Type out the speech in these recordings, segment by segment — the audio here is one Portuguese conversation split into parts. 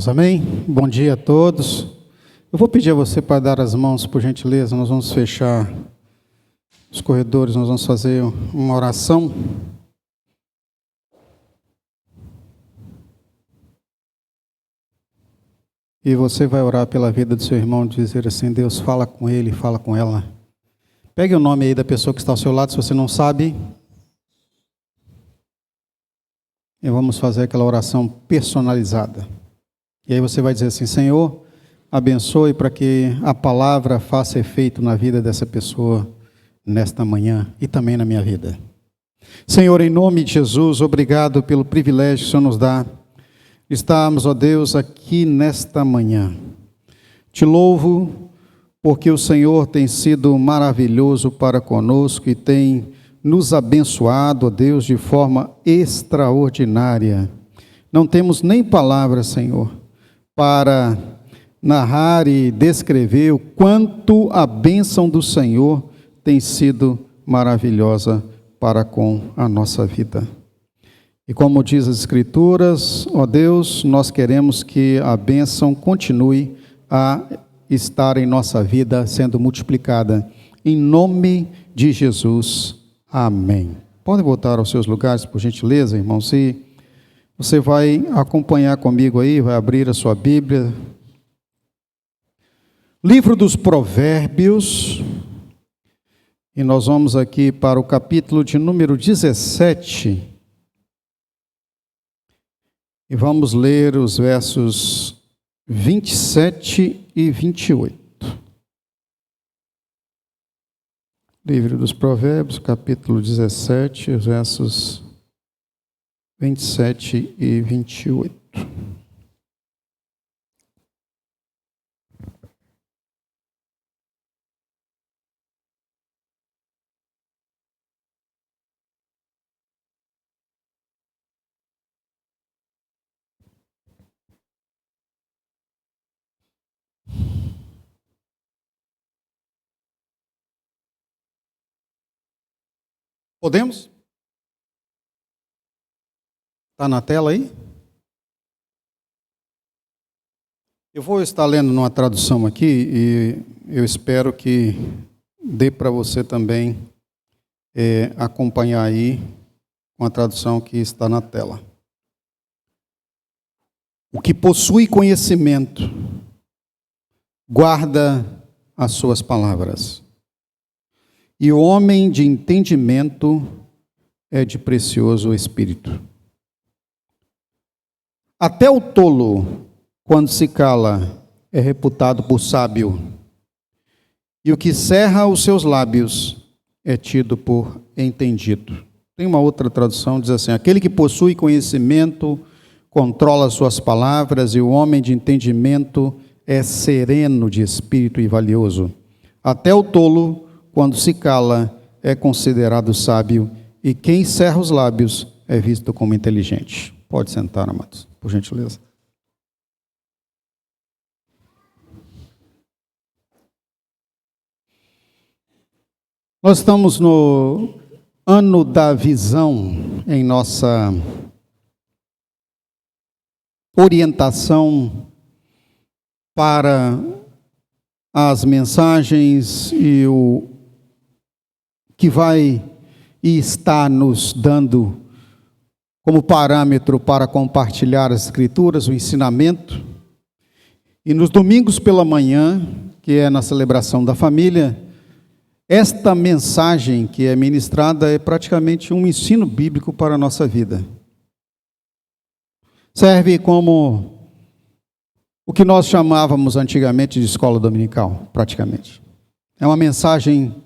Amém? Bom dia a todos. Eu vou pedir a você para dar as mãos, por gentileza. Nós vamos fechar os corredores, nós vamos fazer uma oração. E você vai orar pela vida do seu irmão, dizer assim: Deus, fala com ele, fala com ela. Pegue o nome aí da pessoa que está ao seu lado, se você não sabe. E vamos fazer aquela oração personalizada. E aí você vai dizer assim: Senhor, abençoe para que a palavra faça efeito na vida dessa pessoa nesta manhã e também na minha vida. Senhor, em nome de Jesus, obrigado pelo privilégio que o Senhor nos dá. Estamos, ó Deus, aqui nesta manhã. Te louvo porque o Senhor tem sido maravilhoso para conosco e tem nos abençoado, ó Deus, de forma extraordinária. Não temos nem palavras, Senhor, para narrar e descrever o quanto a bênção do Senhor tem sido maravilhosa para com a nossa vida. E como diz as Escrituras, ó Deus, nós queremos que a bênção continue a estar em nossa vida, sendo multiplicada. Em nome de Jesus, amém. Podem voltar aos seus lugares, por gentileza, irmãos, e você vai acompanhar comigo aí, vai abrir a sua Bíblia. Livro dos Provérbios, e nós vamos aqui para o capítulo de número 17, e vamos ler os versos 27 e 28. Livro dos Provérbios, capítulo 17, versos 27 e 28. Podemos? Está na tela aí? Eu vou estar lendo numa tradução aqui e eu espero que dê para você também acompanhar aí com a tradução que está na tela. O que possui conhecimento guarda as suas palavras, e o homem de entendimento é de precioso espírito. Até o tolo, quando se cala, é reputado por sábio, e o que cerra os seus lábios é tido por entendido. Tem uma outra tradução, diz assim: aquele que possui conhecimento controla suas palavras, e o homem de entendimento é sereno de espírito e valioso. Até o tolo, quando se cala, é considerado sábio, e quem cerra os lábios é visto como inteligente. Pode sentar, amados, por gentileza. Nós estamos no ano da visão em nossa orientação para as mensagens e o que vai e está nos dando como parâmetro para compartilhar as Escrituras, o ensinamento. E nos domingos pela manhã, que é na celebração da família, esta mensagem que é ministrada é praticamente um ensino bíblico para a nossa vida. Serve como o que nós chamávamos antigamente de escola dominical, praticamente. É uma mensagem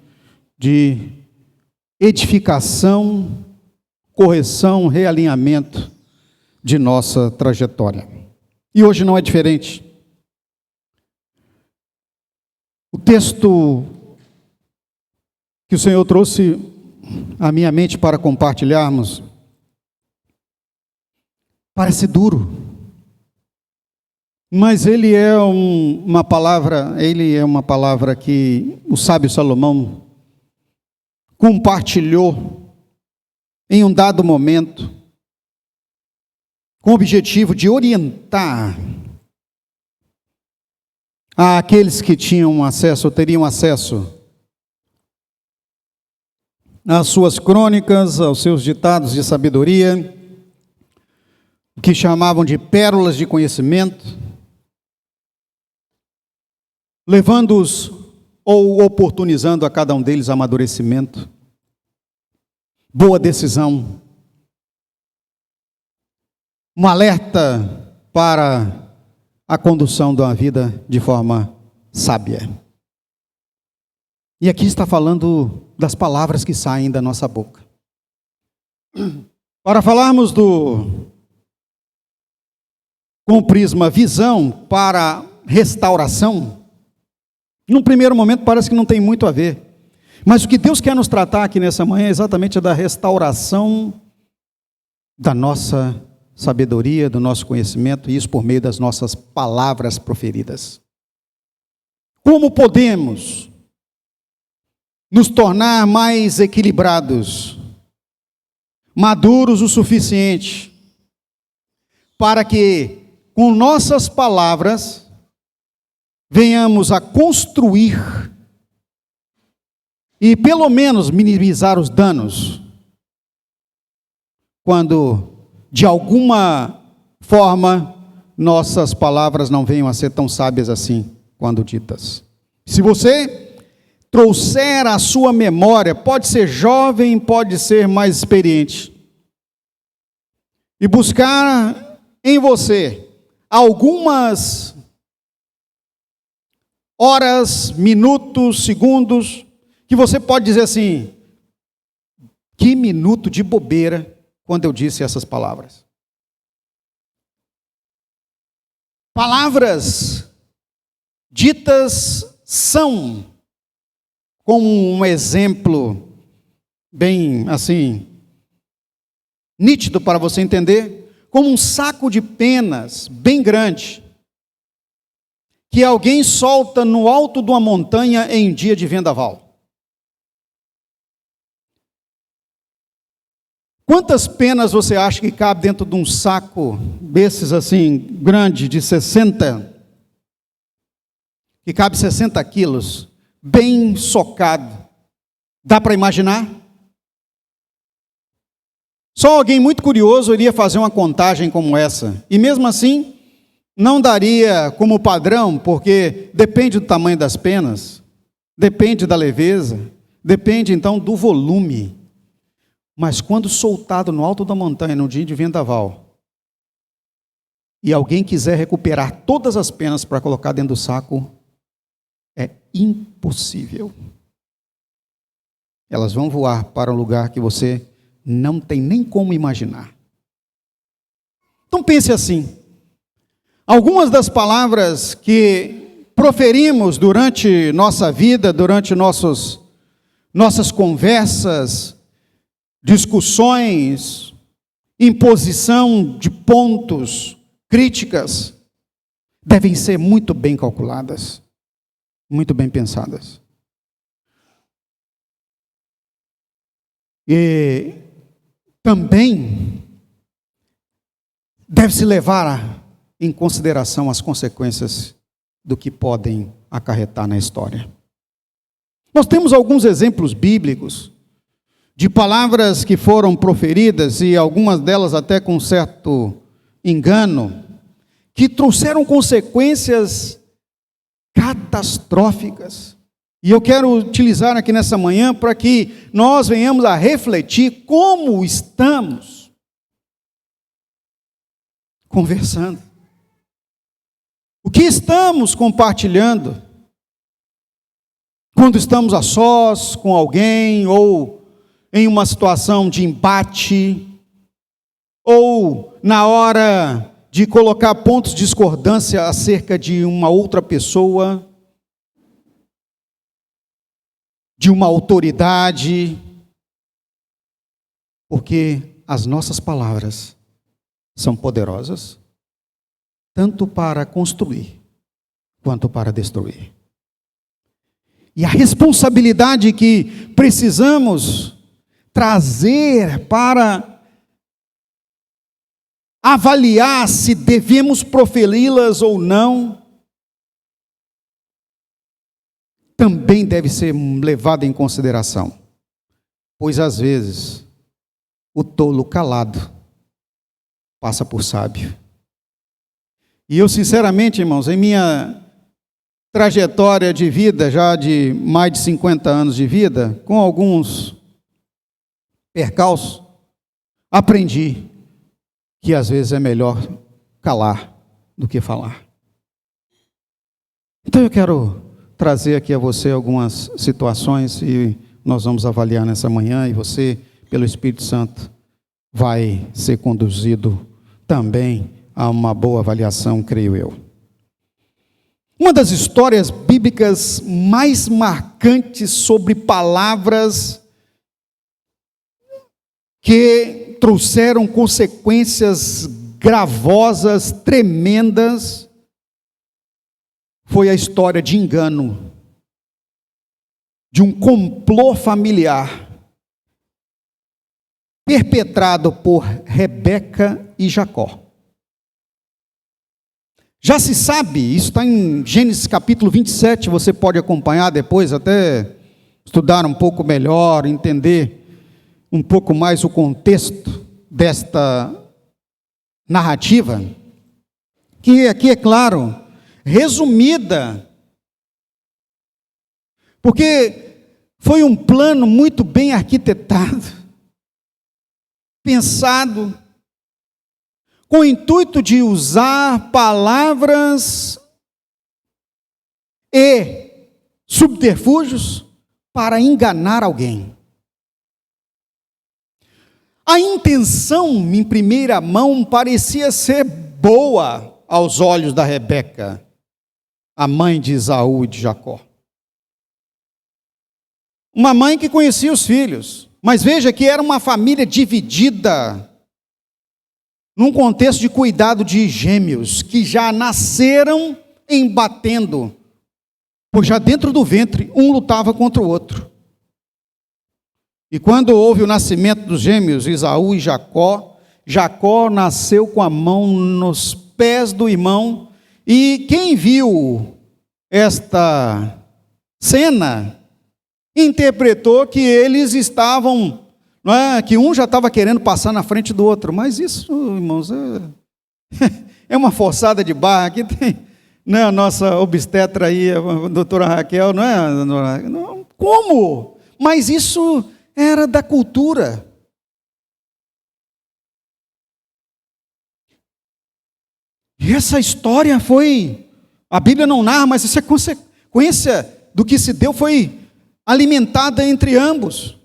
de edificação, correção, realinhamento de nossa trajetória. E hoje não é diferente. O texto que o Senhor trouxe à minha mente para compartilharmos parece duro, mas ele é uma palavra que o sábio Salomão compartilhou em um dado momento, com o objetivo de orientar àqueles que tinham acesso, ou teriam acesso às suas crônicas, aos seus ditados de sabedoria, que chamavam de pérolas de conhecimento, levando-os ou oportunizando a cada um deles amadurecimento, boa decisão, um alerta para a condução de uma vida de forma sábia. E aqui está falando das palavras que saem da nossa boca. Para falarmos com o prisma visão para restauração, num primeiro momento parece que não tem muito a ver. Mas o que Deus quer nos tratar aqui nessa manhã é exatamente da restauração da nossa sabedoria, do nosso conhecimento, e isso por meio das nossas palavras proferidas. Como podemos nos tornar mais equilibrados, maduros o suficiente, para que com nossas palavras venhamos a construir e pelo menos minimizar os danos, quando de alguma forma nossas palavras não venham a ser tão sábias assim quando ditas. Se você trouxer a sua memória, pode ser jovem, pode ser mais experiente, e buscar em você algumas horas, minutos, segundos, que você pode dizer assim: que minuto de bobeira quando eu disse essas palavras. Palavras ditas são, como um exemplo bem assim, nítido para você entender, como um saco de penas bem grande, que alguém solta no alto de uma montanha em dia de vendaval. Quantas penas você acha que cabe dentro de um saco desses assim, grande, de 60, que cabe 60 quilos, bem socado? Dá para imaginar? Só alguém muito curioso iria fazer uma contagem como essa, e mesmo assim, não daria como padrão, porque depende do tamanho das penas, depende da leveza, depende então do volume. Mas quando soltado no alto da montanha, num dia de vendaval, e alguém quiser recuperar todas as penas para colocar dentro do saco, é impossível. Elas vão voar para um lugar que você não tem nem como imaginar. Então pense assim, algumas das palavras que proferimos durante nossa vida, durante nossas conversas, discussões, imposição de pontos, críticas, devem ser muito bem calculadas, muito bem pensadas. E também deve-se levar em consideração as consequências do que podem acarretar na história. Nós temos alguns exemplos bíblicos de palavras que foram proferidas, e algumas delas até com certo engano, que trouxeram consequências catastróficas. E eu quero utilizar aqui nessa manhã para que nós venhamos a refletir como estamos conversando. O que estamos compartilhando quando estamos a sós com alguém, ou em uma situação de embate, ou na hora de colocar pontos de discordância acerca de uma outra pessoa, de uma autoridade, porque as nossas palavras são poderosas, tanto para construir, quanto para destruir. E a responsabilidade que precisamos trazer para avaliar se devemos proferi-las ou não, também deve ser levada em consideração, pois às vezes o tolo calado passa por sábio. E eu, sinceramente, irmãos, em minha trajetória de vida, já de mais de 50 anos de vida, com alguns percalços, aprendi que às vezes é melhor calar do que falar. Então eu quero trazer aqui a você algumas situações e nós vamos avaliar nessa manhã, e você, pelo Espírito Santo, vai ser conduzido também a uma boa avaliação, creio eu. Uma das histórias bíblicas mais marcantes sobre palavras que trouxeram consequências gravosas, tremendas, foi a história de engano, de um complô familiar perpetrado por Rebeca e Jacó. Já se sabe, isso está em Gênesis capítulo 27, você pode acompanhar depois, até estudar um pouco melhor, entender um pouco mais o contexto desta narrativa, que aqui é claro, resumida, porque foi um plano muito bem arquitetado, pensado, com o intuito de usar palavras e subterfúgios para enganar alguém. A intenção, em primeira mão, parecia ser boa aos olhos da Rebeca, a mãe de Esaú e de Jacó. Uma mãe que conhecia os filhos, mas veja que era uma família dividida, num contexto de cuidado de gêmeos, que já nasceram embatendo, pois já dentro do ventre, um lutava contra o outro. E quando houve o nascimento dos gêmeos, Esaú e Jacó, Jacó nasceu com a mão nos pés do irmão, e quem viu esta cena, interpretou que eles estavam, não é, que um já estava querendo passar na frente do outro, mas isso, irmãos, é uma forçada de barra. Aqui tem, não é, a nossa obstetra aí, a doutora Raquel, não é? Não, como? Mas isso era da cultura. E essa história foi, a Bíblia não narra, mas essa consequência do que se deu foi alimentada entre ambos.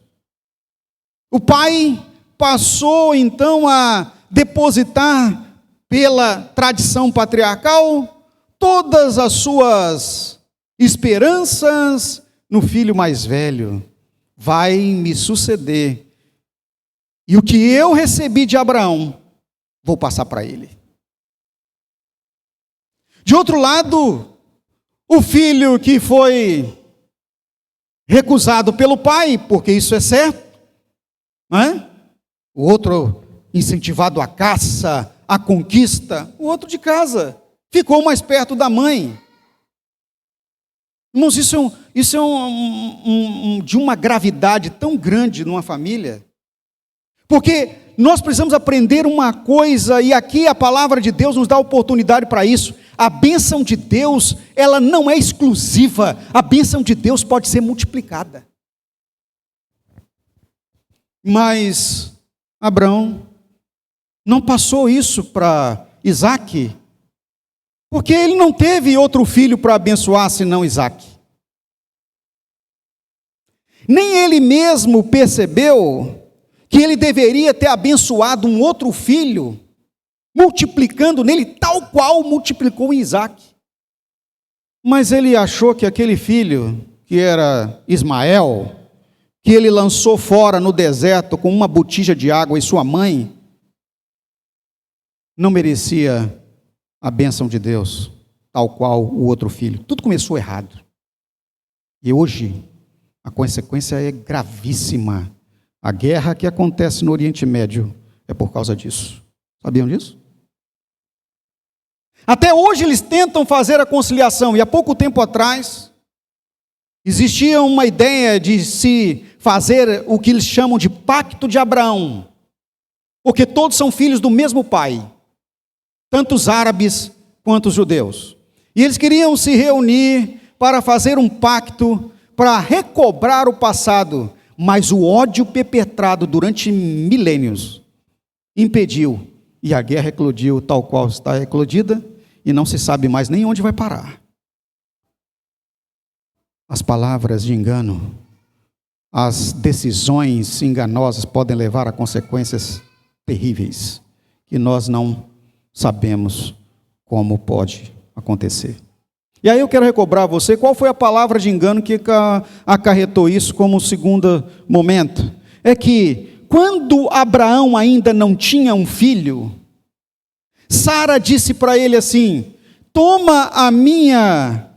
O pai passou então a depositar pela tradição patriarcal todas as suas esperanças no filho mais velho. Vai me suceder, e o que eu recebi de Abraão, vou passar para ele. De outro lado, o filho que foi recusado pelo pai, porque isso é certo, não é? O outro incentivado à caça, à conquista, o outro de casa, ficou mais perto da mãe. Irmãos, isso é de uma gravidade tão grande numa família, porque nós precisamos aprender uma coisa, e aqui a palavra de Deus nos dá oportunidade para isso. A bênção de Deus, ela não é exclusiva, a bênção de Deus pode ser multiplicada. Mas Abraão não passou isso para Isaque, porque ele não teve outro filho para abençoar senão Isaque. Nem ele mesmo percebeu que ele deveria ter abençoado um outro filho, multiplicando nele tal qual multiplicou em Isaque. Mas ele achou que aquele filho, que era Ismael, que ele lançou fora no deserto com uma botija de água e sua mãe, não merecia a bênção de Deus, tal qual o outro filho. Tudo começou errado. E hoje, a consequência é gravíssima. A guerra que acontece no Oriente Médio é por causa disso. Sabiam disso? Até hoje eles tentam fazer a conciliação, e há pouco tempo atrás, Existia uma ideia de se fazer o que eles chamam de pacto de Abraão, porque todos são filhos do mesmo pai, tanto os árabes quanto os judeus. E eles queriam se reunir para fazer um pacto, para recobrar o passado, mas o ódio perpetrado durante milênios impediu, e a guerra eclodiu tal qual está eclodida, e não se sabe mais nem onde vai parar. As palavras de engano, as decisões enganosas podem levar a consequências terríveis, que nós não sabemos como pode acontecer. E aí eu quero recobrar você, qual foi a palavra de engano que acarretou isso como segundo momento? É que, quando Abraão ainda não tinha um filho, Sara disse para ele assim: toma a minha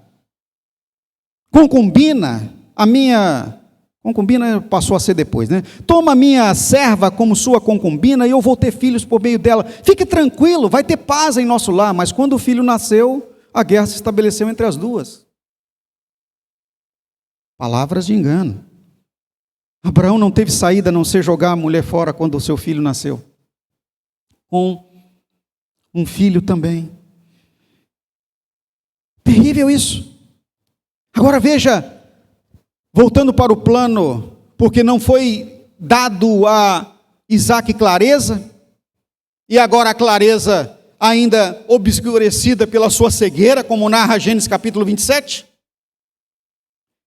concubina passou a ser depois, né? Toma a minha serva como sua concubina e eu vou ter filhos por meio dela. Fique tranquilo, vai ter paz em nosso lar. Mas quando o filho nasceu, a guerra se estabeleceu entre as duas. Palavras de engano. Abraão não teve saída a não ser jogar a mulher fora quando o seu filho nasceu. Com um filho também. Terrível isso. Agora veja, voltando para o plano, porque não foi dado a Isaac clareza, e agora a clareza ainda obscurecida pela sua cegueira, como narra Gênesis capítulo 27.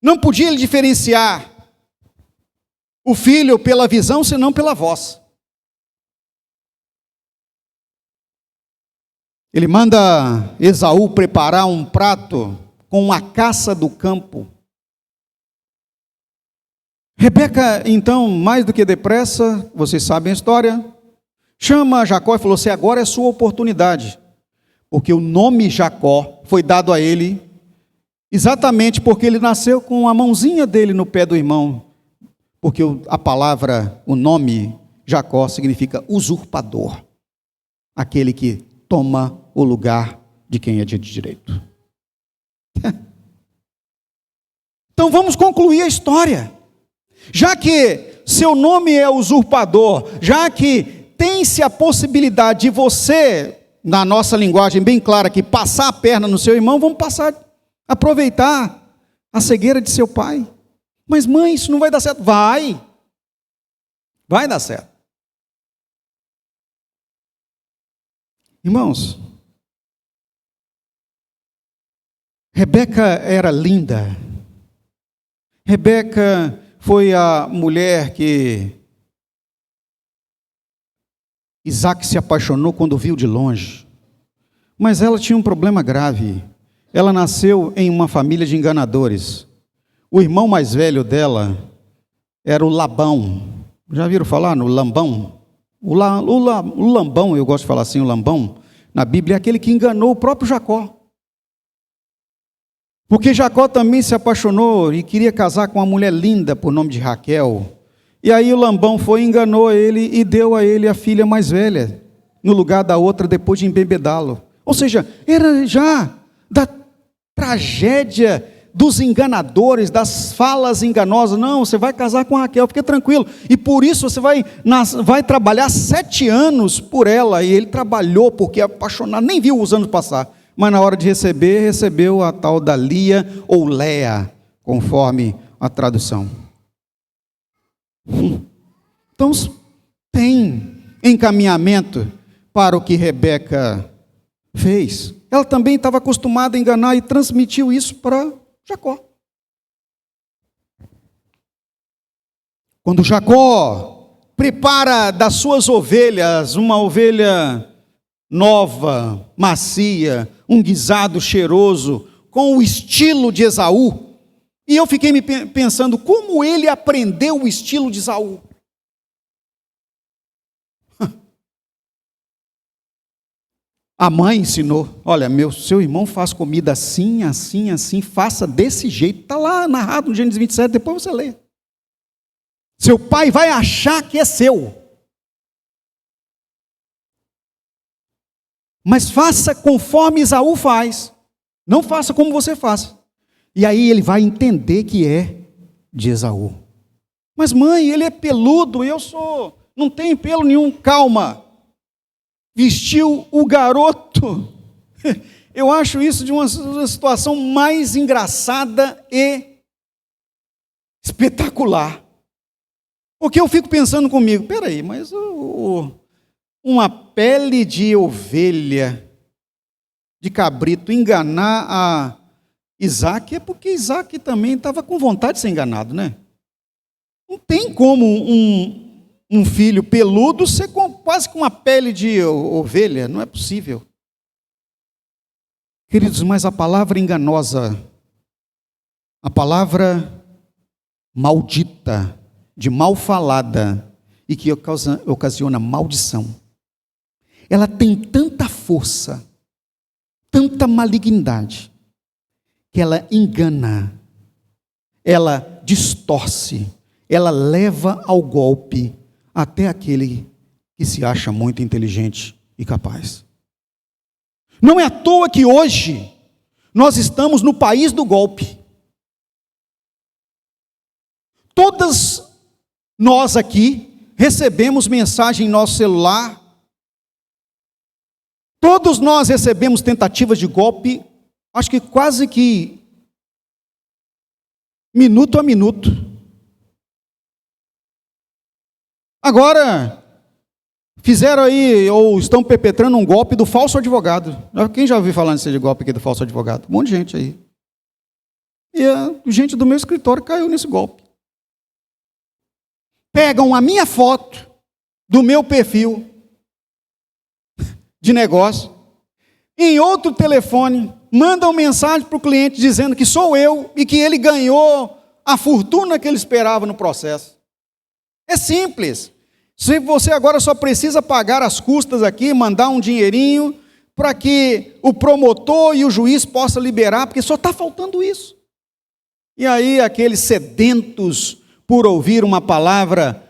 Não podia ele diferenciar o filho pela visão, senão pela voz. Ele manda Esaú preparar um prato com a caça do campo. Rebeca, então, mais do que depressa, vocês sabem a história, chama Jacó e falou assim: agora é a sua oportunidade, porque o nome Jacó foi dado a ele, exatamente porque ele nasceu com a mãozinha dele no pé do irmão, porque a palavra, o nome Jacó significa usurpador, aquele que toma o lugar de quem é de direito. Então vamos concluir a história. Já que seu nome é usurpador, já que tem-se a possibilidade de você, na nossa linguagem bem clara aqui, passar a perna no seu irmão, vamos aproveitar a cegueira de seu pai. Mas mãe, isso não vai dar certo. Vai dar certo. Irmãos, Rebeca era linda. Rebeca foi a mulher que Isaac se apaixonou quando viu de longe. Mas ela tinha um problema grave. Ela nasceu em uma família de enganadores. O irmão mais velho dela era o Labão. Já viram falar no Lambão? O Lambão, eu gosto de falar assim, o Lambão, na Bíblia, é aquele que enganou o próprio Jacó. Porque Jacó também se apaixonou e queria casar com uma mulher linda por nome de Raquel. E aí o Lambão foi e enganou ele e deu a ele a filha mais velha, no lugar da outra, depois de embebedá-lo. Ou seja, era já da tragédia dos enganadores, das falas enganosas. Não, você vai casar com Raquel, fique tranquilo. E por isso você vai trabalhar 7 anos por ela. E ele trabalhou porque é apaixonado, nem viu os anos passar. Mas na hora de receber, recebeu a tal da Lia ou Léa, conforme a tradução. Então, tem encaminhamento para o que Rebeca fez. Ela também estava acostumada a enganar e transmitiu isso para Jacó. Quando Jacó prepara das suas ovelhas uma ovelha nova, macia, um guisado cheiroso, com o estilo de Esaú. E eu fiquei me pensando, como ele aprendeu o estilo de Esaú? A mãe ensinou: olha, seu irmão faz comida assim, assim, assim, faça desse jeito. Está lá narrado no Gênesis 27, depois você lê. Seu pai vai achar que é seu. Mas faça conforme Esaú faz. Não faça como você faz. E aí ele vai entender que é de Esaú. Mas mãe, ele é peludo, não tenho pelo nenhum. Calma. Vestiu o garoto. Eu acho isso de uma situação mais engraçada e espetacular. Porque eu fico pensando comigo, peraí, mas uma pele de ovelha, de cabrito, enganar a Isaac, é porque Isaac também estava com vontade de ser enganado, né? Não tem como um filho peludo ser quase com uma pele de ovelha, não é possível. Queridos, mas a palavra enganosa, a palavra maldita, de mal falada, e que ocasiona maldição, ela tem tanta força, tanta malignidade, que ela engana, ela distorce, ela leva ao golpe até aquele que se acha muito inteligente e capaz. Não é à toa que hoje nós estamos no país do golpe. Todas nós aqui recebemos mensagem em nosso celular. Todos nós recebemos tentativas de golpe, acho que quase que minuto a minuto. Agora, fizeram aí, ou estão perpetrando um golpe do falso advogado. Quem já ouviu falar nesse golpe aqui do falso advogado? Um monte de gente aí. E a gente do meu escritório caiu nesse golpe. Pegam a minha foto do meu perfil de negócio, em outro telefone, mandam mensagem para o cliente dizendo que sou eu e que ele ganhou a fortuna que ele esperava no processo. É simples. Se você agora só precisa pagar as custas aqui, mandar um dinheirinho para que o promotor e o juiz possam liberar, porque só está faltando isso. E aí aqueles sedentos por ouvir uma palavra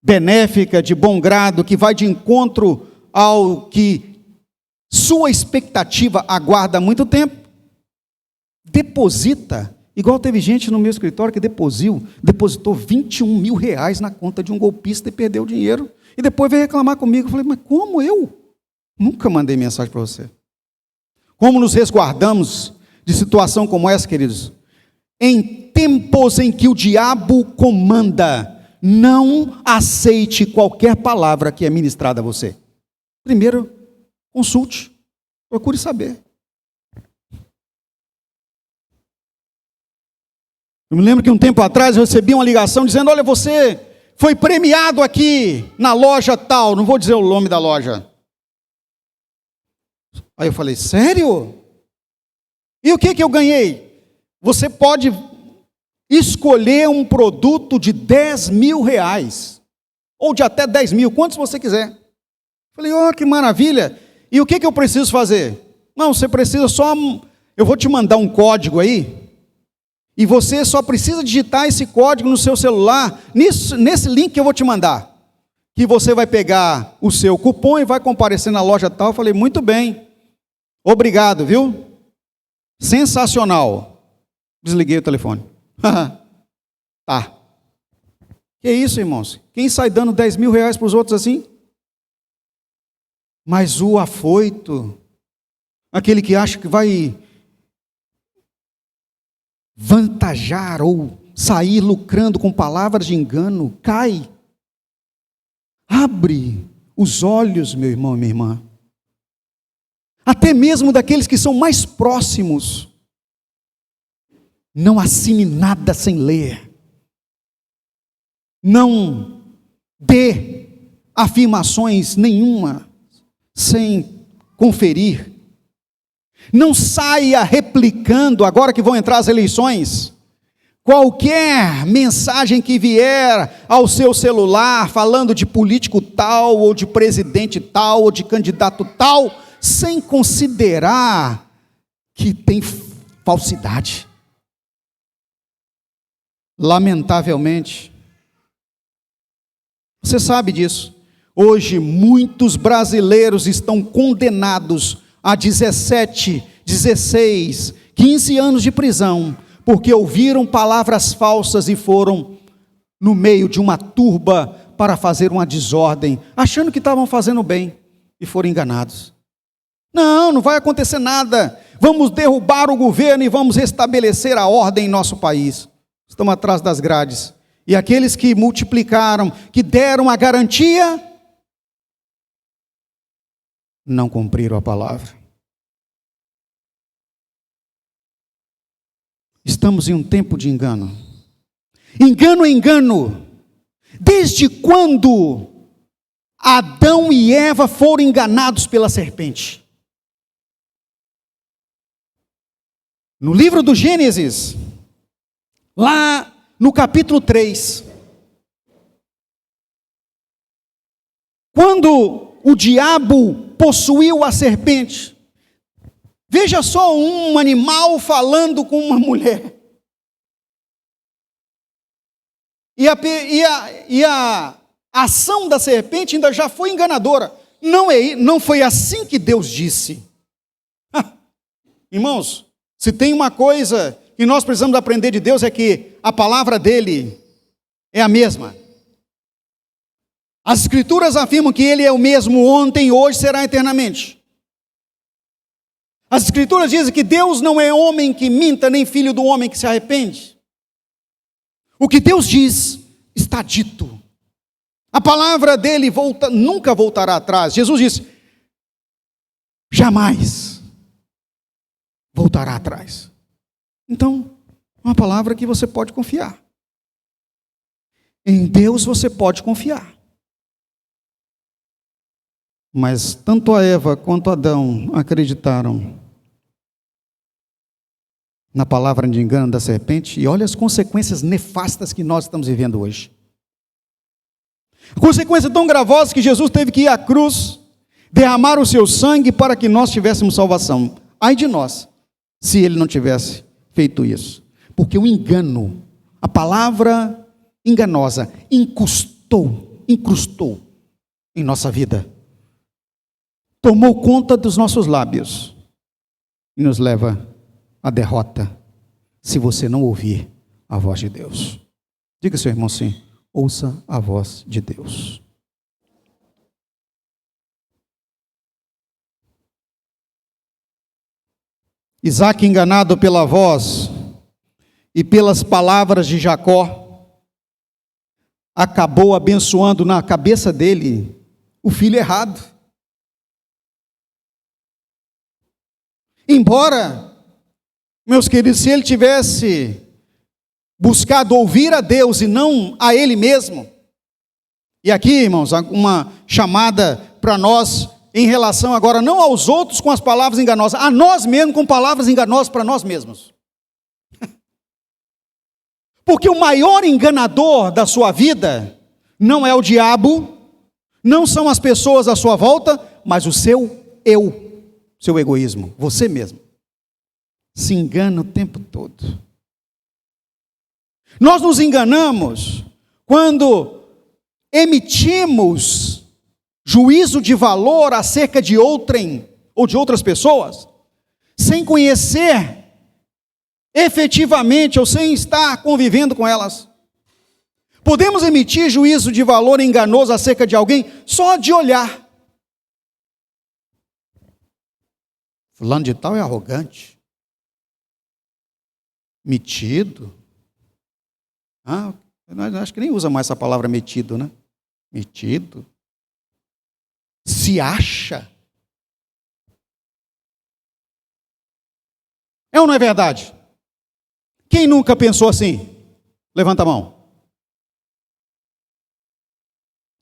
benéfica, de bom grado, que vai de encontro ao que sua expectativa aguarda há muito tempo, deposita, igual teve gente no meu escritório que depositou 21 mil reais na conta de um golpista e perdeu o dinheiro, e depois veio reclamar comigo. Eu falei, mas como eu? Nunca mandei mensagem para você. Como nos resguardamos de situação como essa, queridos? Em tempos em que o diabo comanda, não aceite qualquer palavra que é ministrada a você. Primeiro, consulte, procure saber. Eu me lembro que um tempo atrás eu recebi uma ligação dizendo, olha, você foi premiado aqui na loja tal, não vou dizer o nome da loja. Aí eu falei, sério? E o que eu ganhei? Você pode escolher um produto de 10 mil reais, ou de até 10 mil, quantos você quiser. Falei, que maravilha. E o que eu preciso fazer? Não, você precisa só, eu vou te mandar um código aí, e você só precisa digitar esse código no seu celular, nesse link que eu vou te mandar, que você vai pegar o seu cupom e vai comparecer na loja tal. Eu falei, muito bem, obrigado, viu? Sensacional. Desliguei o telefone. Tá. Que isso, irmãos? Quem sai dando 10 mil reais para os outros assim? Mas o afoito, aquele que acha que vai vantajar ou sair lucrando com palavras de engano, cai. Abre os olhos, meu irmão e minha irmã. Até mesmo daqueles que são mais próximos. Não assine nada sem ler. Não dê afirmações nenhuma sem conferir. Não saia replicando, agora que vão entrar as eleições, qualquer mensagem que vier ao seu celular, falando de político tal, ou de presidente tal, ou de candidato tal, sem considerar que tem falsidade. Lamentavelmente, você sabe disso. Hoje, muitos brasileiros estão condenados a 17, 16, 15 anos de prisão porque ouviram palavras falsas e foram no meio de uma turba para fazer uma desordem, achando que estavam fazendo bem e foram enganados. Não, não vai acontecer nada. Vamos derrubar o governo e vamos restabelecer a ordem em nosso país. Estão atrás das grades. E aqueles que multiplicaram, que deram a garantia, não cumpriram a palavra. Estamos em um tempo de engano. Engano é engano. Desde quando Adão e Eva foram enganados pela serpente? No livro do Gênesis, lá no capítulo 3, quando o diabo possuiu a serpente, veja só um animal falando com uma mulher. E a ação da serpente ainda já foi enganadora. Não foi assim que Deus disse. Irmãos, se tem uma coisa que nós precisamos aprender de Deus é que a palavra dele é a mesma. As Escrituras afirmam que ele é o mesmo ontem, hoje, será eternamente. As Escrituras dizem que Deus não é homem que minta, nem filho do homem que se arrepende. O que Deus diz, está dito. A palavra dele nunca voltará atrás. Jesus disse, jamais voltará atrás. Então, uma palavra que você pode confiar. Em Deus você pode confiar. Mas tanto a Eva quanto Adão acreditaram na palavra de engano da serpente, e olha as consequências nefastas que nós estamos vivendo hoje. A consequência tão gravosa que Jesus teve que ir à cruz, derramar o seu sangue para que nós tivéssemos salvação. Ai de nós, se ele não tivesse feito isso. Porque o engano, a palavra enganosa, incrustou em nossa vida. Tomou conta dos nossos lábios e nos leva à derrota, se você não ouvir a voz de Deus. Diga, seu irmão, sim, ouça a voz de Deus. Isaac, enganado pela voz e pelas palavras de Jacó, acabou abençoando na cabeça dele o filho errado. Embora, meus queridos, se ele tivesse buscado ouvir a Deus e não a ele mesmo, e aqui, irmãos, uma chamada para nós em relação agora não aos outros com as palavras enganosas, a nós mesmos com palavras enganosas para nós mesmos. Porque o maior enganador da sua vida não é o diabo, não são as pessoas à sua volta, mas o seu eu, seu egoísmo, você mesmo. Se engana o tempo todo. Nós nos enganamos quando emitimos juízo de valor acerca de outrem ou de outras pessoas, sem conhecer efetivamente ou sem estar convivendo com elas. Podemos emitir juízo de valor enganoso acerca de alguém só de olhar. Fulano de tal é arrogante, metido. Acho que nem usa mais essa palavra metido, né? Metido. Se acha. É ou não é verdade? Quem nunca pensou assim? Levanta a mão.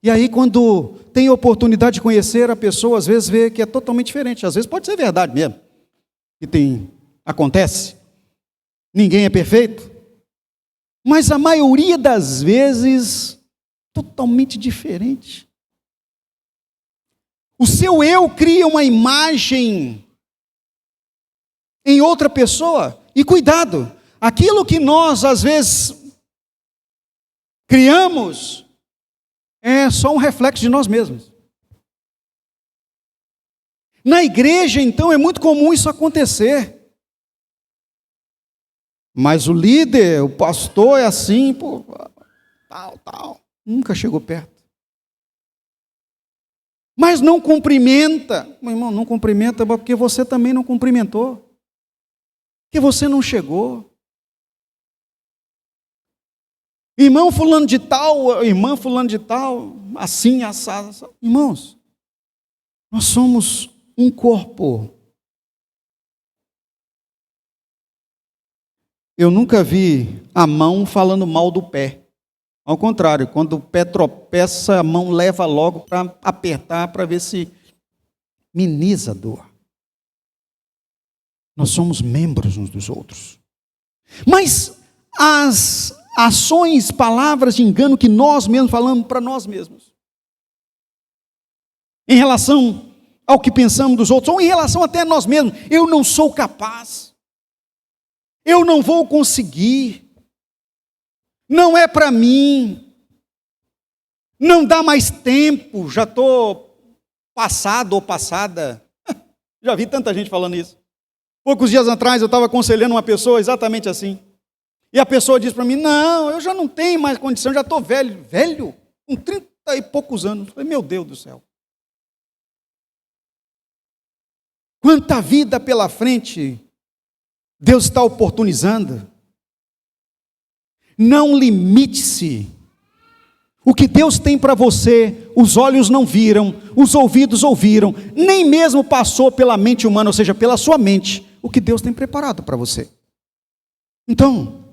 E aí, quando tem oportunidade de conhecer a pessoa, às vezes vê que é totalmente diferente. Às vezes pode ser verdade mesmo. Acontece. Ninguém é perfeito. Mas a maioria das vezes, totalmente diferente. O seu eu cria uma imagem em outra pessoa. E cuidado, aquilo que nós às vezes criamos é só um reflexo de nós mesmos. Na igreja, então, é muito comum isso acontecer. Mas o líder, o pastor é assim, pô, tal. Nunca chegou perto. Mas não cumprimenta. Meu irmão, não cumprimenta porque você também não cumprimentou. Porque você não chegou. Irmão fulano de tal, irmã fulano de tal, assim, assado. Irmãos, nós somos um corpo. Eu nunca vi a mão falando mal do pé. Ao contrário, quando o pé tropeça, a mão leva logo para apertar, para ver se minimiza a dor. Nós somos membros uns dos outros. Mas as ações, palavras de engano que nós mesmos falamos para nós mesmos, em relação ao que pensamos dos outros, ou em relação até a nós mesmos, eu não sou capaz, eu não vou conseguir, não é para mim, não dá mais tempo, já estou passado ou passada. Já vi tanta gente falando isso. Poucos dias atrás eu estava aconselhando uma pessoa exatamente assim. E a pessoa disse para mim, não, eu já não tenho mais condição, já estou velho. Velho? Com 30 e poucos anos. Eu falei, meu Deus do céu. Quanta vida pela frente Deus está oportunizando. Não limite-se. O que Deus tem para você, os olhos não viram, os ouvidos ouviram, nem mesmo passou pela mente humana, ou seja, pela sua mente, o que Deus tem preparado para você. Então,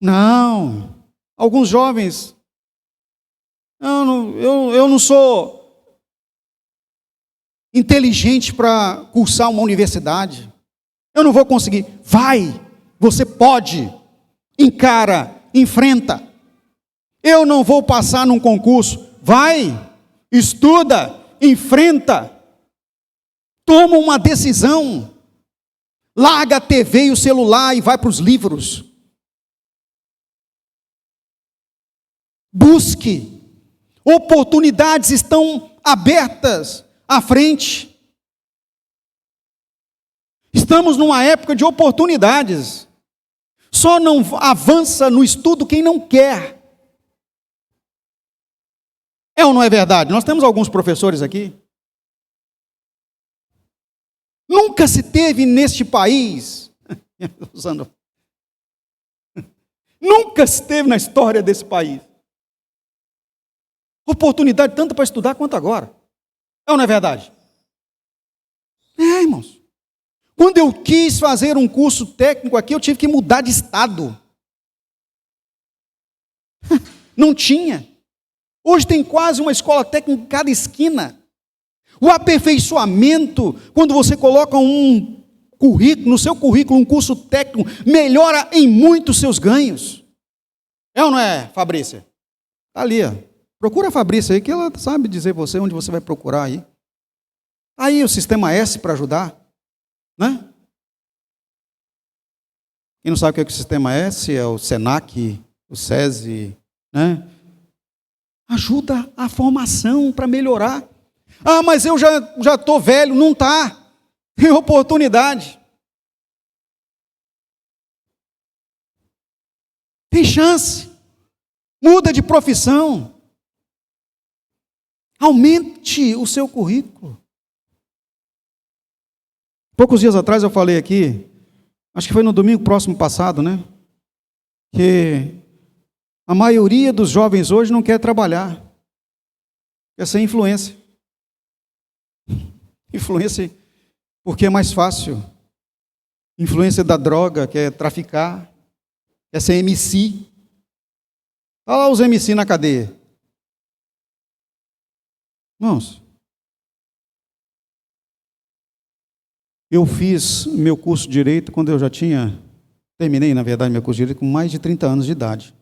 não, alguns jovens, eu não sou inteligente para cursar uma universidade, eu não vou conseguir. Vai, você pode, encara, enfrenta. Eu não vou passar num concurso. Vai, estuda, enfrenta. Toma uma decisão. Larga a TV e o celular e vai para os livros. Busque. Oportunidades estão abertas à frente. Estamos numa época de oportunidades. Só não avança no estudo quem não quer. É ou não é verdade? Nós temos alguns professores aqui. Nunca se teve neste país, nunca se teve na história desse país, oportunidade tanto para estudar quanto agora. É ou não é verdade? É, irmãos. Quando eu quis fazer um curso técnico aqui, eu tive que mudar de estado. Não tinha. Hoje tem quase uma escola técnica em cada esquina. O aperfeiçoamento, quando você coloca um currículo, no seu currículo, um curso técnico, melhora em muito os seus ganhos. É ou não é, Fabrícia? Está ali, ó. Procura a Fabrícia aí, que ela sabe dizer você onde você vai procurar aí. Aí o Sistema S para ajudar, né? Quem não sabe o que é o Sistema S, é o Senac, o SESI, né? Ajuda a formação para melhorar. Ah, mas eu já estou velho. Não está. Tem oportunidade. Tem chance. Muda de profissão. Aumente o seu currículo. Poucos dias atrás eu falei aqui, acho que foi no domingo próximo passado, né? Que a maioria dos jovens hoje não quer trabalhar. Quer ser influência. Influência porque é mais fácil. Influência da droga, quer traficar. Quer ser MC. Olha lá os MC na cadeia. Irmãos, eu fiz meu curso de Direito quando eu já terminei, na verdade, meu curso de Direito com mais de 30 anos de idade.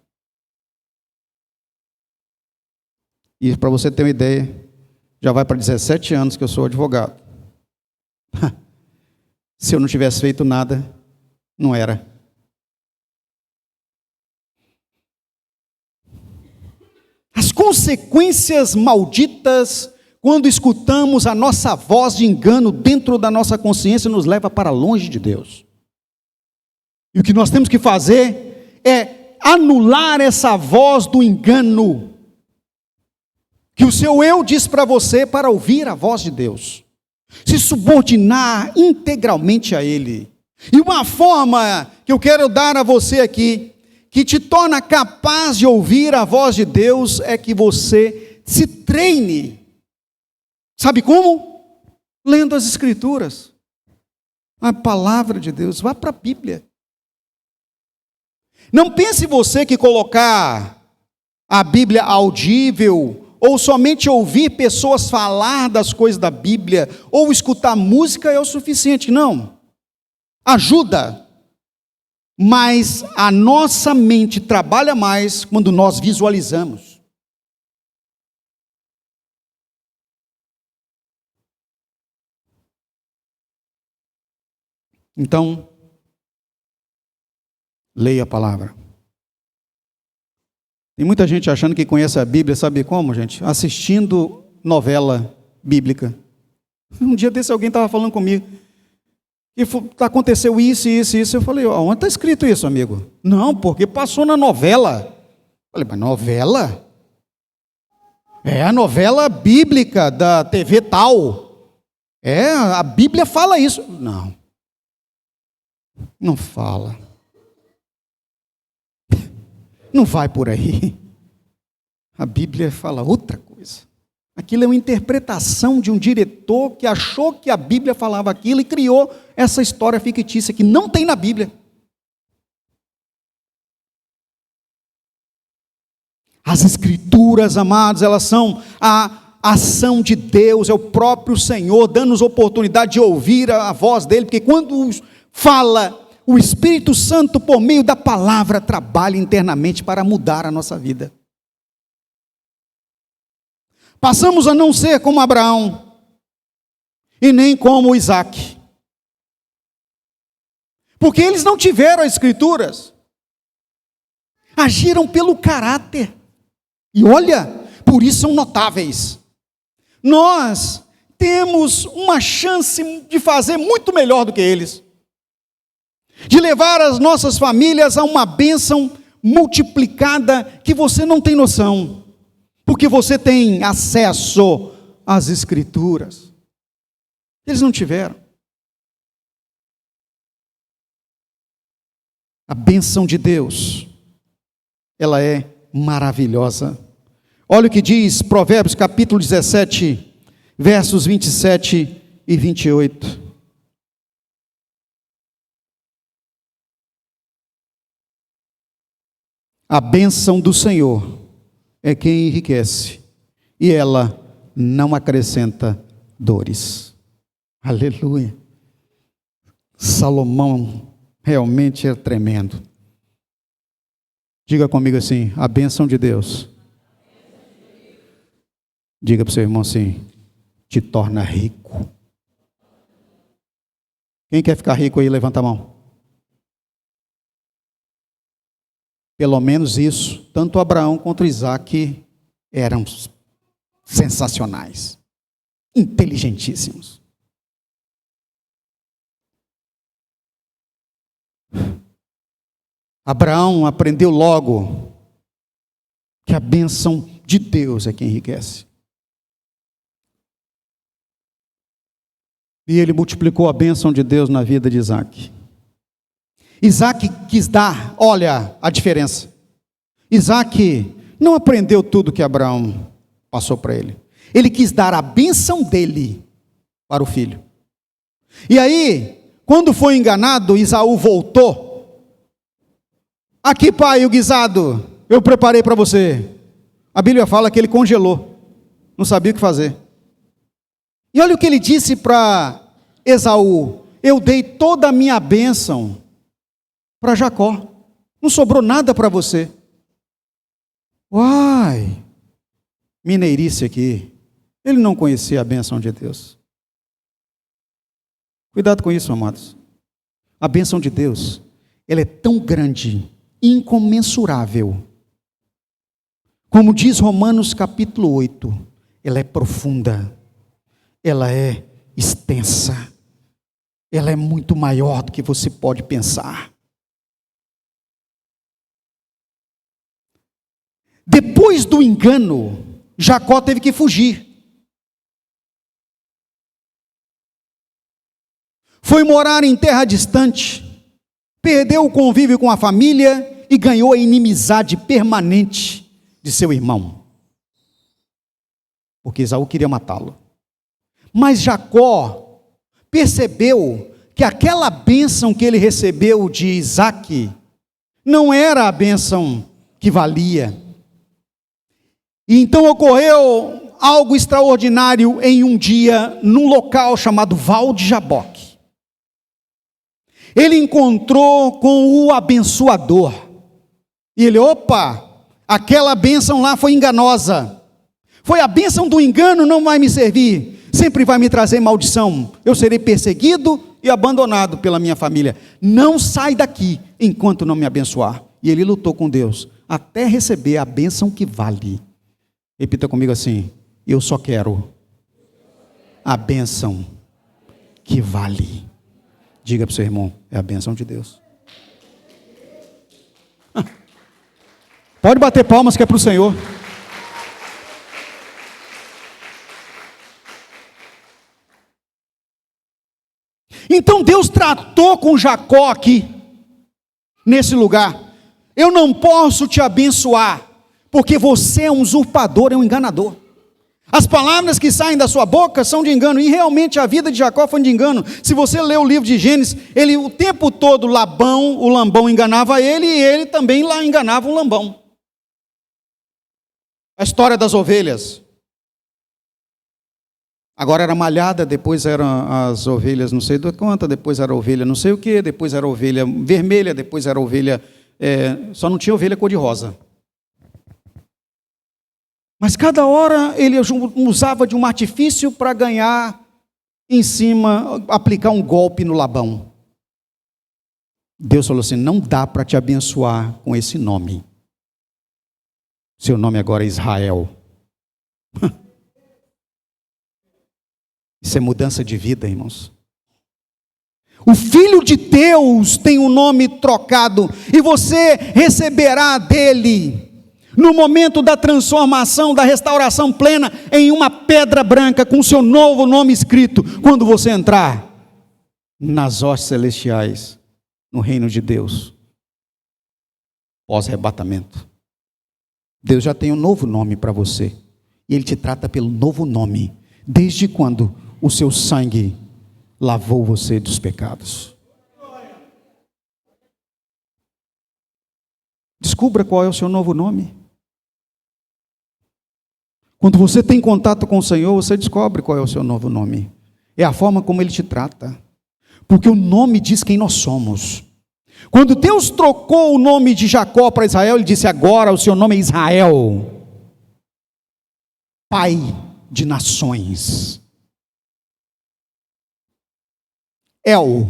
E para você ter uma ideia, já vai para 17 anos que eu sou advogado. Se eu não tivesse feito nada, não era. As consequências malditas, quando escutamos a nossa voz de engano dentro da nossa consciência, nos leva para longe de Deus. E o que nós temos que fazer é anular essa voz do engano, que o seu eu diz para você para ouvir a voz de Deus, se subordinar integralmente a Ele. E uma forma que eu quero dar a você aqui, que te torna capaz de ouvir a voz de Deus, é que você se treine. Sabe como? Lendo as Escrituras, a palavra de Deus. Vá para a Bíblia. Não pense você que colocar a Bíblia audível, ou somente ouvir pessoas falar das coisas da Bíblia, ou escutar música é o suficiente. Não. Ajuda. Mas a nossa mente trabalha mais quando nós visualizamos. Então, leia a palavra. Tem muita gente achando que conhece a Bíblia, sabe como, gente? Assistindo novela bíblica. Um dia desse alguém estava falando comigo, e aconteceu isso, isso, isso. Eu falei, onde está escrito isso, amigo? Não, porque passou na novela. Eu falei, mas novela? É a novela bíblica da TV tal. É, a Bíblia fala isso. Não. Não fala. Não vai por aí. A Bíblia fala outra coisa. Aquilo é uma interpretação de um diretor que achou que a Bíblia falava aquilo e criou essa história fictícia que não tem na Bíblia. As Escrituras, amados, elas são a ação de Deus, é o próprio Senhor dando-nos oportunidade de ouvir a voz dele, porque quando fala, o Espírito Santo, por meio da palavra, trabalha internamente para mudar a nossa vida. Passamos a não ser como Abraão, e nem como Isaac, porque eles não tiveram as Escrituras, agiram pelo caráter, e olha, por isso são notáveis. Nós temos uma chance de fazer muito melhor do que eles, de levar as nossas famílias a uma bênção multiplicada que você não tem noção, porque você tem acesso às Escrituras. Eles não tiveram. A bênção de Deus, ela é maravilhosa. Olha o que diz Provérbios capítulo 17, versos 27 e 28. A bênção do Senhor é quem enriquece, e ela não acrescenta dores. Aleluia. Salomão realmente é tremendo. Diga comigo assim, a bênção de Deus. Diga para o seu irmão assim, te torna rico. Quem quer ficar rico aí, levanta a mão. Pelo menos isso, tanto Abraão quanto Isaac eram sensacionais, inteligentíssimos. Abraão aprendeu logo que a bênção de Deus é quem enriquece. E ele multiplicou a bênção de Deus na vida de Isaac. Isaac quis dar, olha a diferença. Isaac não aprendeu tudo que Abraão passou para ele. Ele quis dar a bênção dele para o filho. E aí, quando foi enganado, Esaú voltou. Aqui, pai, o guisado, eu preparei para você. A Bíblia fala que ele congelou, não sabia o que fazer. E olha o que ele disse para Esaú: eu dei toda a minha bênção para Jacó, não sobrou nada para você. Uai, mineirice aqui. Ele não conhecia a bênção de Deus. Cuidado com isso, amados. A bênção de Deus, ela é tão grande, incomensurável. Como diz Romanos capítulo 8, ela é profunda, ela é extensa, ela é muito maior do que você pode pensar. Depois do engano, Jacó teve que fugir. Foi morar em terra distante, perdeu o convívio com a família e ganhou a inimizade permanente de seu irmão, porque Esaú queria matá-lo. Mas Jacó percebeu que aquela bênção que ele recebeu de Isaque não era a bênção que valia. E então ocorreu algo extraordinário em um dia, num local chamado Val de Jaboque. Ele encontrou com o abençoador. E ele, aquela bênção lá foi enganosa. Foi a bênção do engano, não vai me servir. Sempre vai me trazer maldição. Eu serei perseguido e abandonado pela minha família. Não sai daqui enquanto não me abençoar. E ele lutou com Deus até receber a bênção que vale. Repita comigo assim: eu só quero a bênção que vale. Diga para o seu irmão, é a bênção de Deus. Pode bater palmas que é para o Senhor. Então Deus tratou com Jacó aqui, nesse lugar. Eu não posso te abençoar, porque você é um usurpador, é um enganador. As palavras que saem da sua boca são de engano, e realmente a vida de Jacó foi de engano. Se você ler o livro de Gênesis, ele o tempo todo, o Labão enganava ele, e ele também lá enganava o Labão. A história das ovelhas. Agora era malhada, depois eram as ovelhas não sei do quanto, depois era ovelha não sei o que, depois era ovelha vermelha, depois era ovelha, só não tinha ovelha cor-de-rosa. Mas cada hora ele usava de um artifício para ganhar em cima, aplicar um golpe no Labão. Deus falou assim: não dá para te abençoar com esse nome. Seu nome agora é Israel. Isso é mudança de vida, irmãos. O Filho de Deus tem um nome trocado, e você receberá dele, no momento da transformação, da restauração plena, em uma pedra branca, com seu novo nome escrito, quando você entrar nas hostes celestiais, no reino de Deus, pós-arrebatamento. Deus já tem um novo nome para você, e Ele te trata pelo novo nome, desde quando o seu sangue lavou você dos pecados. Descubra qual é o seu novo nome. Quando você tem contato com o Senhor, você descobre qual é o seu novo nome. É a forma como Ele te trata. Porque o nome diz quem nós somos. Quando Deus trocou o nome de Jacó para Israel, Ele disse: agora o seu nome é Israel, Pai de nações. El.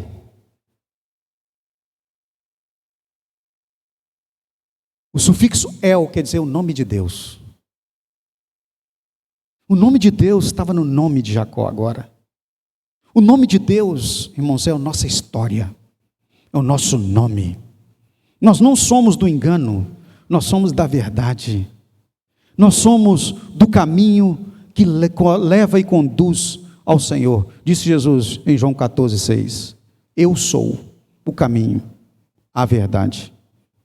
O sufixo El quer dizer o nome de Deus. O nome de Deus estava no nome de Jacó agora. O nome de Deus, irmãos, é a nossa história, é o nosso nome. Nós não somos do engano, nós somos da verdade. Nós somos do caminho que leva e conduz ao Senhor. Disse Jesus em João 14,6: eu sou o caminho, a verdade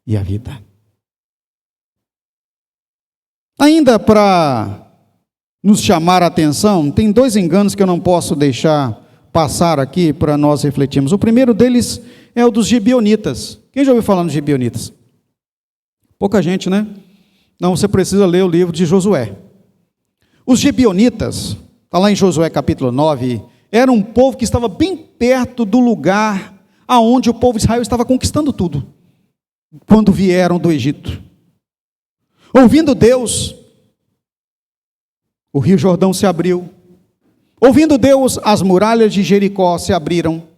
e a vida. Ainda para nos chamar a atenção, tem dois enganos que eu não posso deixar passar aqui para nós refletirmos. O primeiro deles é o dos gibeonitas. Quem já ouviu falar nos gibeonitas? Pouca gente, né? Não, você precisa ler o livro de Josué. Os gibeonitas, está lá em Josué capítulo 9, era um povo que estava bem perto do lugar aonde o povo de Israel estava conquistando tudo, quando vieram do Egito. Ouvindo Deus, o rio Jordão se abriu. Ouvindo Deus, as muralhas de Jericó se abriram.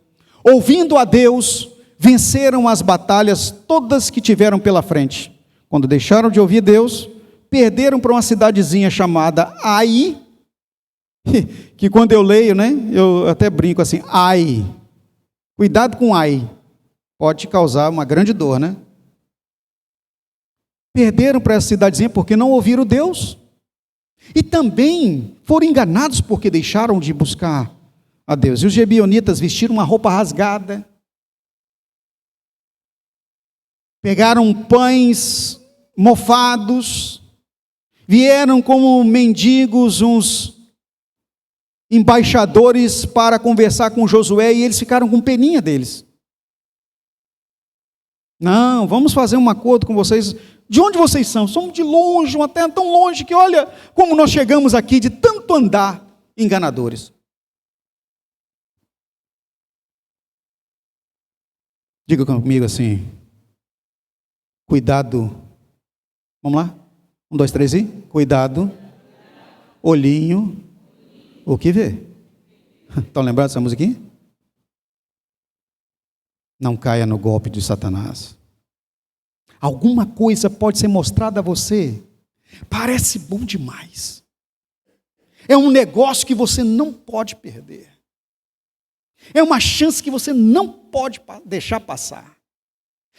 Ouvindo a Deus, venceram as batalhas todas que tiveram pela frente. Quando deixaram de ouvir Deus, perderam para uma cidadezinha chamada Ai, que quando eu leio, né, eu até brinco assim: Ai, cuidado com Ai, pode te causar uma grande dor, né? Perderam para essa cidadezinha porque não ouviram Deus. E também foram enganados porque deixaram de buscar a Deus. E os gibeonitas vestiram uma roupa rasgada. Pegaram pães mofados. Vieram como mendigos, uns embaixadores para conversar com Josué, e eles ficaram com peninha deles. Não, vamos fazer um acordo com vocês. De onde vocês são? Somos de longe, uma terra tão longe que olha como nós chegamos aqui de tanto andar enganadores. Diga comigo assim, cuidado. Vamos lá? 1, 2, 3 e cuidado, olhinho, o que vê? Estão lembrados dessa musiquinha? Não caia no golpe de Satanás. Alguma coisa pode ser mostrada a você, parece bom demais. É um negócio que você não pode perder. É uma chance que você não pode deixar passar.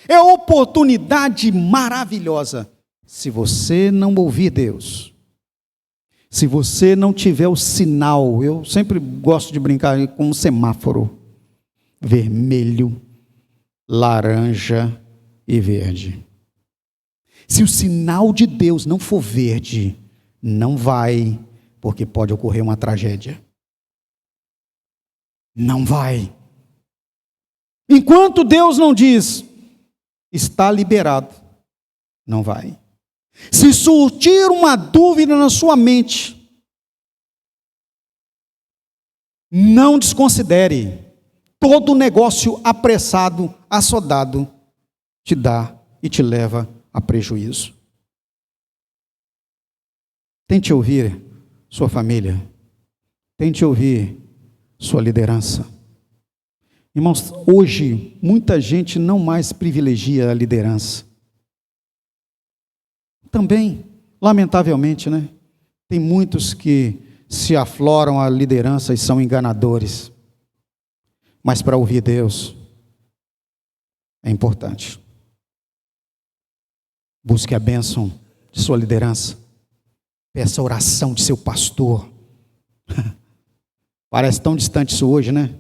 É uma oportunidade maravilhosa. Se você não ouvir Deus, se você não tiver o sinal, eu sempre gosto de brincar com um semáforo, vermelho, laranja e verde. Se o sinal de Deus não for verde, não vai, porque pode ocorrer uma tragédia. Não vai. Enquanto Deus não diz, está liberado, não vai. Se surgir uma dúvida na sua mente, não desconsidere. Todo negócio apressado, assodado, te dá e te leva a prejuízo. Tente ouvir sua família. Tente ouvir sua liderança. Irmãos, hoje muita gente não mais privilegia a liderança. Também, lamentavelmente, né? Tem muitos que se afloram à liderança e são enganadores. Mas para ouvir Deus é importante. Busque a bênção de sua liderança. Peça a oração de seu pastor. Parece tão distante isso hoje, né?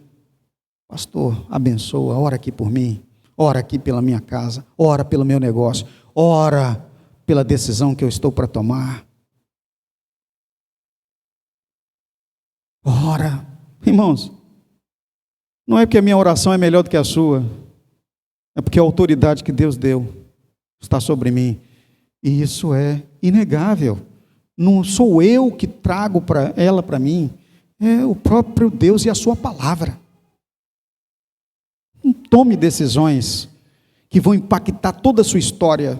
Pastor, abençoa, ora aqui por mim, ora aqui pela minha casa, ora pelo meu negócio, ora pela decisão que eu estou para tomar. Ora, irmãos, não é porque a minha oração é melhor do que a sua, é porque a autoridade que Deus deu está sobre mim, e isso é inegável. Não sou eu que trago ela para mim, é o próprio Deus e a sua palavra. Não tome decisões que vão impactar toda a sua história.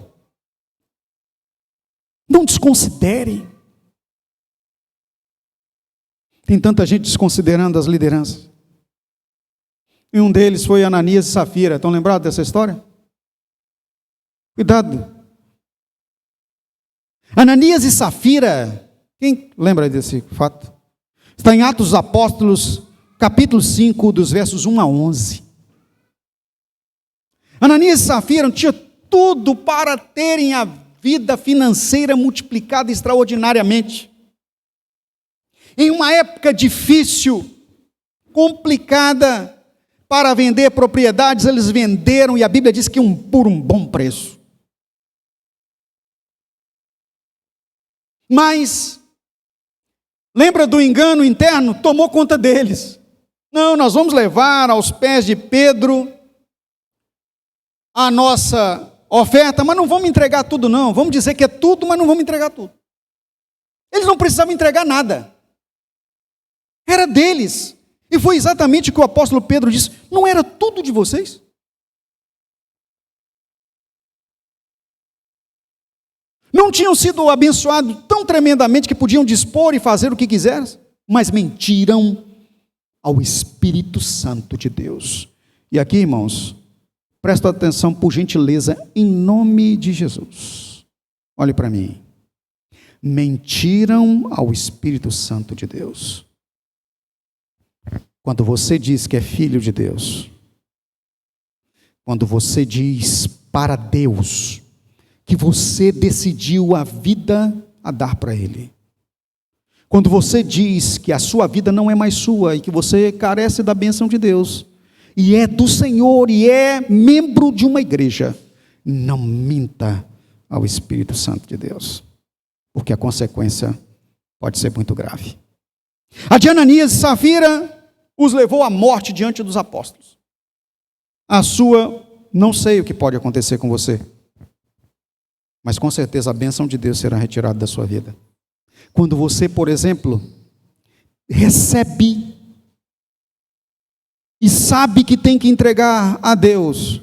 Não desconsidere. Tem tanta gente desconsiderando as lideranças. E um deles foi Ananias e Safira. Estão lembrados dessa história? Cuidado. Ananias e Safira, quem lembra desse fato? Está em Atos dos Apóstolos, capítulo 5, dos versos 1 a 11. Ananias e Safira tinham tudo para terem a vida financeira multiplicada extraordinariamente. Em uma época difícil, complicada, para vender propriedades, eles venderam, e a Bíblia diz que por um bom preço. Mas, lembra do engano interno? Tomou conta deles. Não, nós vamos levar aos pés de Pedro a nossa oferta, mas não vamos entregar tudo não. Vamos dizer que é tudo, mas não vamos entregar tudo. Eles não precisavam entregar nada. Era deles. E foi exatamente o que o apóstolo Pedro disse. Não era tudo de vocês? Não tinham sido abençoados tão tremendamente que podiam dispor e fazer o que quisessem, mas mentiram ao Espírito Santo de Deus. E aqui, irmãos, presta atenção por gentileza, em nome de Jesus. Olhe para mim. Mentiram ao Espírito Santo de Deus. Quando você diz que é filho de Deus, quando você diz para Deus que você decidiu a vida a dar para Ele. Quando você diz que a sua vida não é mais sua e que você carece da bênção de Deus, e é do Senhor, e é membro de uma igreja, não minta ao Espírito Santo de Deus, porque a consequência pode ser muito grave. A de Ananias e Safira os levou à morte diante dos apóstolos. A sua, não sei o que pode acontecer com você, mas com certeza a bênção de Deus será retirada da sua vida. Quando você, por exemplo, recebe e sabe que tem que entregar a Deus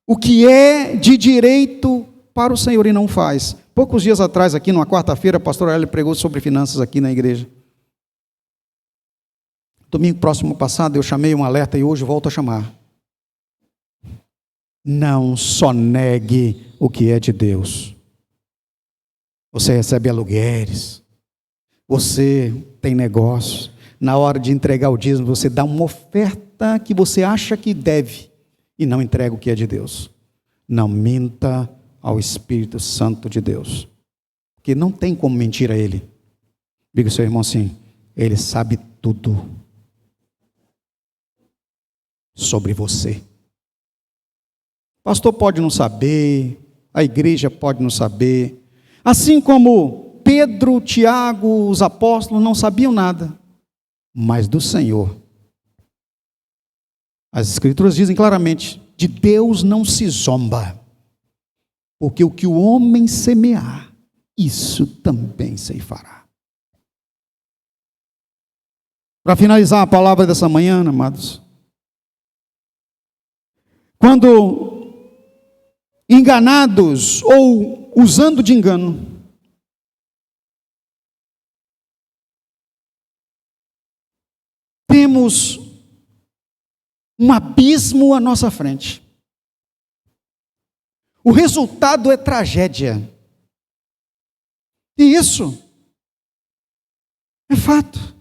o que é de direito para o Senhor e não faz. Poucos dias atrás, aqui numa quarta-feira, a pastora Eli pregou sobre finanças aqui na igreja. Domingo próximo passado eu chamei um alerta e hoje volto a chamar. Não sonegue o que é de Deus. Você recebe aluguéis, você tem negócios, na hora de entregar o dízimo você dá uma oferta que você acha que deve e não entrega o que é de Deus. Não minta ao Espírito Santo de Deus, porque não tem como mentir a Ele. Diga ao seu irmão assim: Ele sabe tudo sobre você. O pastor pode não saber, a igreja pode não saber, assim como Pedro, Tiago, os apóstolos não sabiam nada, mas do Senhor. As Escrituras dizem claramente: de Deus não se zomba, porque o que o homem semear, isso também ceifará. Para finalizar a palavra dessa manhã, amados, quando enganados ou usando de engano, temos um abismo à nossa frente. O resultado é tragédia. E isso é fato.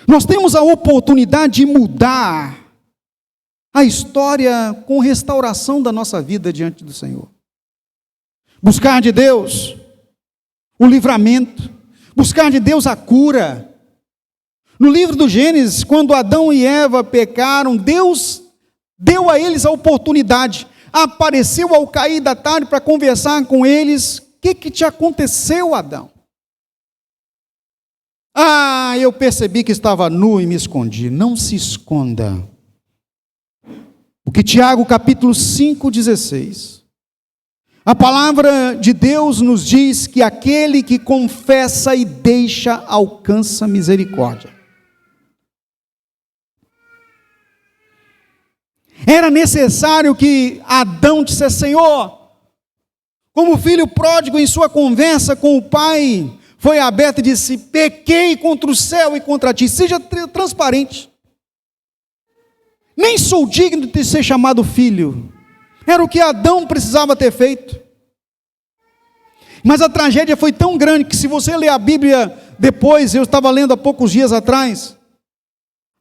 Nós temos a oportunidade de mudar a história com restauração da nossa vida diante do Senhor. Buscar de Deus o livramento, buscar de Deus a cura. No livro do Gênesis, quando Adão e Eva pecaram, Deus deu a eles a oportunidade, apareceu ao cair da tarde para conversar com eles. O que te aconteceu, Adão? Eu percebi que estava nu e me escondi. Não se esconda. Porque Tiago capítulo 5:16, a palavra de Deus nos diz que aquele que confessa e deixa alcança misericórdia. Era necessário que Adão dissesse: Senhor, como filho pródigo em sua conversa com o pai, foi aberto e disse: pequei contra o céu e contra ti. Seja transparente. Nem sou digno de ser chamado filho. Era o que Adão precisava ter feito. Mas a tragédia foi tão grande que, se você ler a Bíblia depois, eu estava lendo há poucos dias atrás,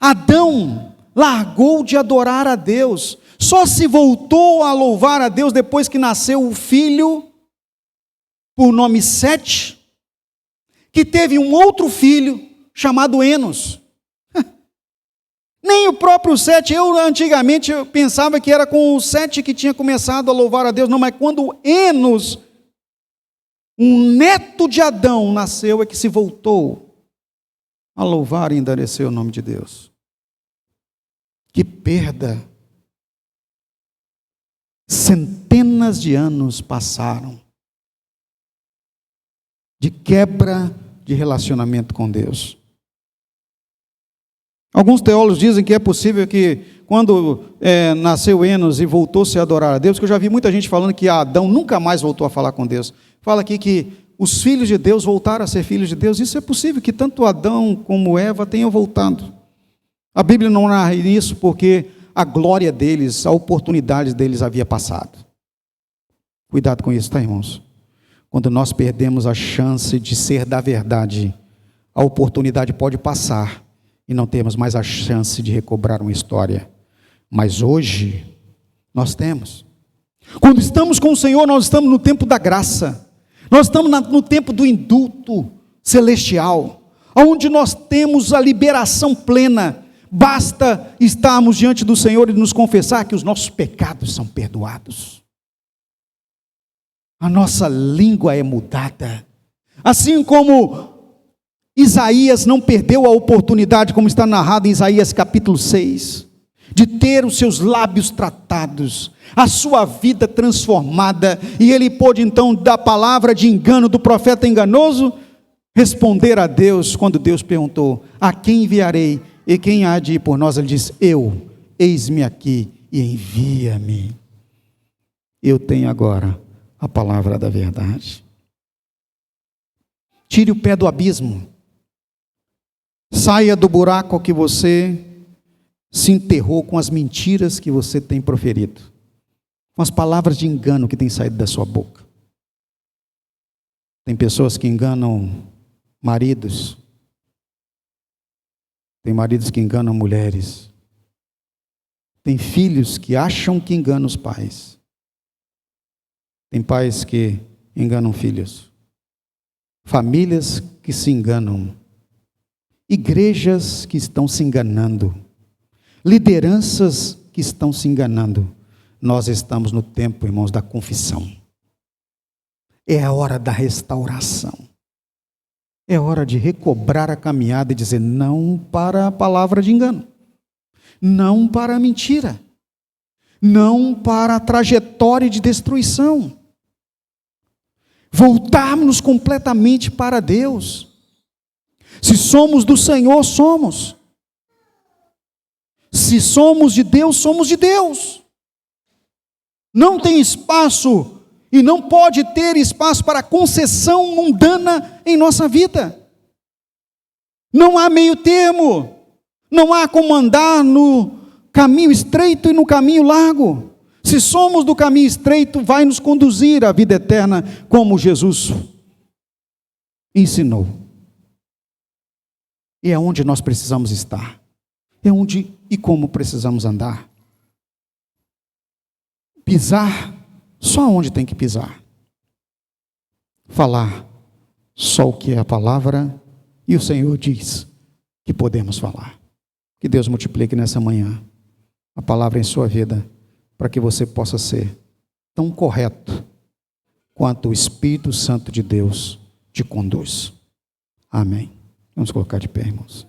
Adão largou de adorar a Deus, só se voltou a louvar a Deus depois que nasceu o filho, por nome Sete, que teve um outro filho chamado Enos. Nem o próprio Sete, antigamente eu pensava que era com o Sete que tinha começado a louvar a Deus, não, mas quando Enos, um neto de Adão, nasceu, é que se voltou a louvar e endarecer o nome de Deus. Que perda! Centenas de anos passaram de quebra de relacionamento com Deus. Alguns teólogos dizem que é possível que, quando nasceu Enos e voltou-se a adorar a Deus, que eu já vi muita gente falando que Adão nunca mais voltou a falar com Deus. Fala aqui que os filhos de Deus voltaram a ser filhos de Deus. Isso é possível que tanto Adão como Eva tenham voltado. A Bíblia não narra isso porque a glória deles, a oportunidade deles havia passado. Cuidado com isso, tá, irmãos? Quando nós perdemos a chance de ser da verdade, a oportunidade pode passar e não temos mais a chance de recobrar uma história. Mas hoje, nós temos. Quando estamos com o Senhor, nós estamos no tempo da graça, nós estamos no tempo do indulto celestial, onde nós temos a liberação plena. Basta estarmos diante do Senhor e nos confessar que os nossos pecados são perdoados. A nossa língua é mudada. Assim como Isaías não perdeu a oportunidade, como está narrado em Isaías capítulo 6, de ter os seus lábios tratados, a sua vida transformada, e ele pôde então, da palavra de engano do profeta enganoso, responder a Deus, quando Deus perguntou: a quem enviarei? E quem há de ir por nós? Ele disse: eu, eis-me aqui e envia-me. Eu tenho agora a palavra da verdade. Tire o pé do abismo. Saia do buraco que você se enterrou com as mentiras que você tem proferido, com as palavras de engano que têm saído da sua boca. Tem pessoas que enganam maridos, tem maridos que enganam mulheres, tem filhos que acham que enganam os pais, tem pais que enganam filhos, famílias que se enganam, igrejas que estão se enganando, lideranças que estão se enganando. Nós estamos no tempo, irmãos, da confissão. É a hora da restauração. É hora de recobrar a caminhada e dizer não para a palavra de engano, não para a mentira, não para a trajetória de destruição. Voltarmos completamente para Deus. Se somos do Senhor, somos. Se somos de Deus, somos de Deus. Não tem espaço e não pode ter espaço para concessão mundana em nossa vida. Não há meio termo. Não há como andar no caminho estreito e no caminho largo. Se somos do caminho estreito, vai nos conduzir à vida eterna, como Jesus ensinou. E é onde nós precisamos estar. É onde e como precisamos andar. Pisar só onde tem que pisar. Falar só o que é a palavra e o Senhor diz que podemos falar. Que Deus multiplique nessa manhã a palavra em sua vida, para que você possa ser tão correto quanto o Espírito Santo de Deus te conduz. Amém. Vamos colocar de pé, irmãos.